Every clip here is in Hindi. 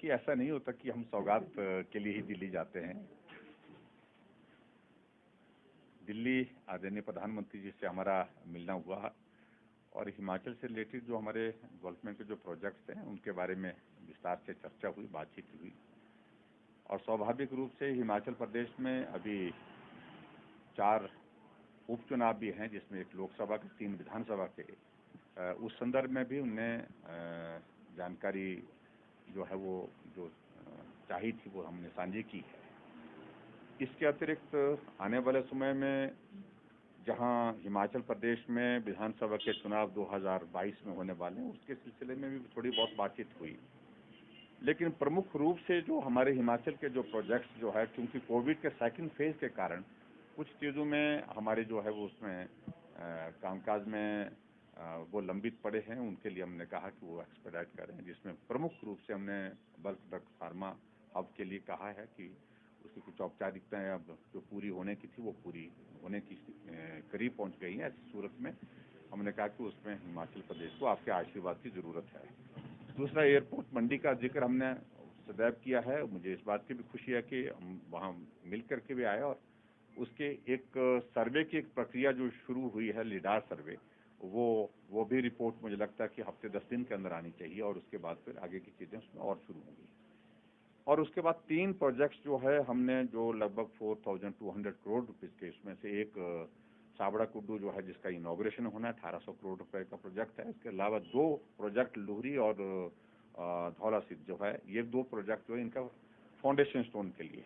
देखिए, ऐसा नहीं होता कि हम सौगात के लिए ही दिल्ली जाते हैं। दिल्ली आदरणीय प्रधानमंत्री जी से हमारा मिलना हुआ और हिमाचल से रिलेटेड जो हमारे डेवलपमेंट के जो प्रोजेक्ट्स हैं उनके बारे में विस्तार से चर्चा हुई, बातचीत हुई। और स्वाभाविक रूप से हिमाचल प्रदेश में अभी 4 उपचुनाव भी हैं, जिसमें एक लोकसभा के, 3 विधानसभा के। उस संदर्भ में भी उनने जानकारी जो है वो जो चाहिए थी वो हमने साझी की है। इसके अतिरिक्त आने वाले समय में जहां हिमाचल प्रदेश में विधानसभा के चुनाव 2022 में होने वाले हैं, उसके सिलसिले में भी थोड़ी बहुत बातचीत हुई। लेकिन प्रमुख रूप से जो हमारे हिमाचल के जो प्रोजेक्ट्स जो है, क्योंकि कोविड के सेकंड फेज के कारण कुछ चीज़ों में हमारे जो है वो उसमें कामकाज में वो लंबित पड़े हैं, उनके लिए हमने कहा कि वो एक्सपेडाइट करें, जिसमें प्रमुख रूप से हमने बल्क ड्रग फार्मा हब के लिए कहा है कि उसकी कुछ औपचारिकताएं अब जो पूरी होने की थी वो पूरी होने की करीब पहुंच गई हैं। ऐसी सूरत में हमने कहा कि उसमें हिमाचल प्रदेश को आपके आशीर्वाद की ज़रूरत है। दूसरा, एयरपोर्ट मंडी का जिक्र हमने सदैव किया है। मुझे इस बात की भी खुशी है कि हम वहाँ मिल करके भी आए और उसके एक सर्वे की एक प्रक्रिया जो शुरू हुई है, लीडार सर्वे, वो भी रिपोर्ट मुझे लगता है कि हफ्ते 10 दिन के अंदर आनी चाहिए और उसके बाद फिर आगे की चीज़ें उसमें और शुरू होंगी। और उसके बाद 3 प्रोजेक्ट्स जो है हमने, जो लगभग 4200 करोड़ रुपीज़ के, इसमें से एक साबड़ा कुड्डू जो है जिसका इनॉग्रेशन होना है, 1800 करोड़ रुपए का प्रोजेक्ट है। इसके अलावा 2 प्रोजेक्ट लुहरी और धौला सिद्ध जो है, ये 2 प्रोजेक्ट जो है इनका फाउंडेशन स्टोन के लिए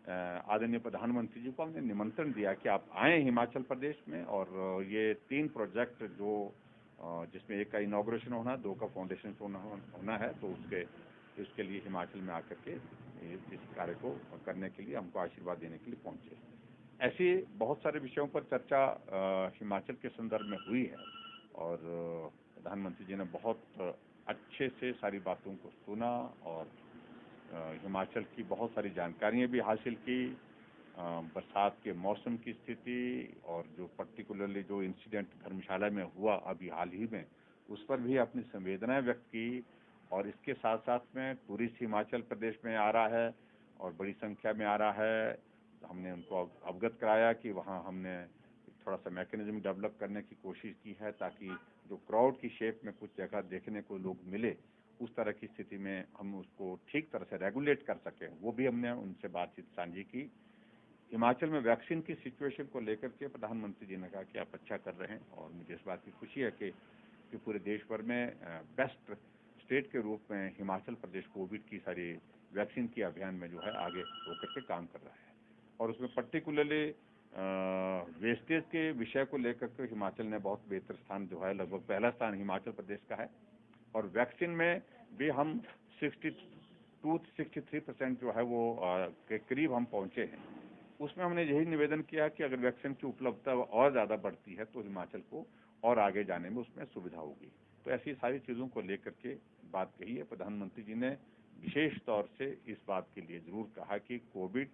आदरणीय प्रधानमंत्री जी को हमने निमंत्रण दिया कि आप आएँ हिमाचल प्रदेश में। और ये 3 प्रोजेक्ट जो जिसमें एक का इनॉग्रेशन होना, 2 का फाउंडेशन स्टोन होना है, तो उसके लिए हिमाचल में आकर के इस कार्य को करने के लिए, हमको आशीर्वाद देने के लिए पहुंचे। ऐसे बहुत सारे विषयों पर चर्चा हिमाचल के संदर्भ में हुई है और प्रधानमंत्री जी ने बहुत अच्छे से सारी बातों को सुना और हिमाचल की बहुत सारी जानकारियाँ भी हासिल की। बरसात के मौसम की स्थिति और जो पर्टिकुलरली जो इंसिडेंट धर्मशाला में हुआ अभी हाल ही में, उस पर भी अपनी संवेदनाएं व्यक्त की। और इसके साथ साथ में टूरिस्ट हिमाचल प्रदेश में आ रहा है और बड़ी संख्या में आ रहा है। हमने उनको अवगत कराया कि वहाँ हमने थोड़ा सा मैकेनिज्म डेवलप करने की कोशिश की है ताकि जो क्राउड की शेप में कुछ जगह देखने को लोग मिले, उस तरह की स्थिति में हम उसको ठीक तरह से रेगुलेट कर सकें। वो भी हमने उनसे बातचीत साझी की। हिमाचल में वैक्सीन की सिचुएशन को लेकर के प्रधानमंत्री जी ने कहा कि आप अच्छा कर रहे हैं और मुझे इस बात की खुशी है कि पूरे देश भर में बेस्ट स्टेट के रूप में हिमाचल प्रदेश कोविड की सारी वैक्सीन की अभियान में जो है आगे होकर के काम कर रहा है। और उसमें पर्टिकुलरली वेस्टेज के विषय को लेकर के हिमाचल ने बहुत बेहतर स्थान जो है, लगभग पहला स्थान हिमाचल प्रदेश का है। और वैक्सीन में भी हम 62-63% जो है वो के करीब हम पहुंचे हैं। उसमें हमने यही निवेदन किया कि अगर वैक्सीन की उपलब्धता और ज़्यादा बढ़ती है तो हिमाचल को और आगे जाने में उसमें सुविधा होगी। तो ऐसी सारी चीज़ों को लेकर के बात कही है। प्रधानमंत्री जी ने विशेष तौर से इस बात के लिए ज़रूर कहा कि कोविड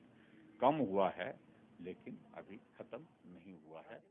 कम हुआ है लेकिन अभी खत्म नहीं हुआ है।